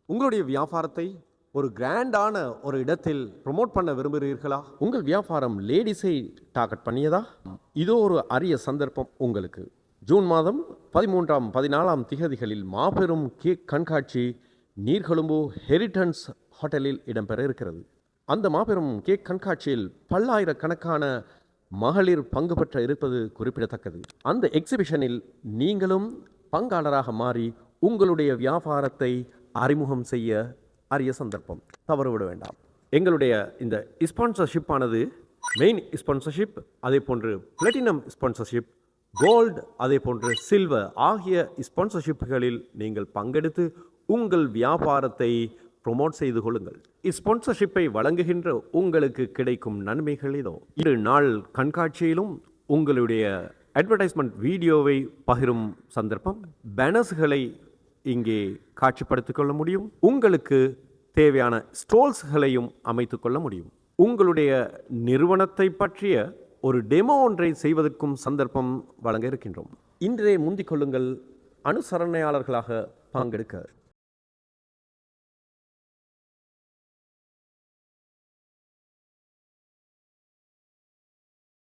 உங்களுடைய வியாபாரத்தை ஒரு கிராண்டான ஒரு இடத்தில் ப்ரொமோட் பண்ண விரும்புகிறீர்களா? உங்கள் வியாபாரம் லேடிஸை டார்கெட் பண்ணியதா? இதோ ஒரு அரிய சந்தர்ப்பம் உங்களுக்கு. ஜூன் மாதம் 13ஆம் 14ஆம் திகதிகளில் மாபெரும் கேக் கண்காட்சி நீர்கொழும்பு ஹெரிட்டன்ஸ் ஹோட்டலில் இடம்பெற இருக்கிறது. அந்த மாபெரும் கேக் கண்காட்சியில் பல்லாயிரக்கணக்கான மகளிர் பங்கு பெற்ற இருப்பது குறிப்பிடத்தக்கது. அந்த எக்ஸிபிஷனில் நீங்களும் பங்காளராக மாறி உங்களுடைய வியாபாரத்தை அறிமுகம் செய்ய அரிய சந்தர்ப்பம், தவறுவிட வேண்டாம். எங்களுடைய இந்த ஸ்பான்சர்ஷிப் ஆனது மெயின் ஸ்பான்சர்ஷிப், அதே போன்று பிளாட்டினம் ஸ்பான்சர்ஷிப், கோல்டு, அதே போன்று சில்வர் ஆகிய ஸ்பான்சர்ஷிப்புகளில் நீங்கள் பங்கெடுத்து உங்கள் வியாபாரத்தை ப்ரொமோட் செய்து கொள்ளுங்கள். ஸ்பான்சர்ஷிப்பை வழங்குகின்ற உங்களுக்கு கிடைக்கும் நன்மைகள் இதோ. 2 நாள் கண்காட்சியிலும் உங்களுடைய அட்வர்டைஸ்மெண்ட் வீடியோவை பகிரும் சந்தர்ப்பம், பேனர்ஸ்களை இங்கே காட்சிப்படுத்திக் கொள்ள முடியும். உங்களுக்கு தேவையான ஸ்டால்ஸ்களையும் அமைத்து கொள்ள முடியும். உங்களுடைய நிறுவனத்தை பற்றிய ஒரு டெமோ ஒன்றை செய்வதற்கும் சந்தர்ப்பம் வழங்க இருக்கின்றோம். இன்றே முந்திக் கொள்ளுங்கள், அனுசரணையாளர்களாக பங்கெடுக்க.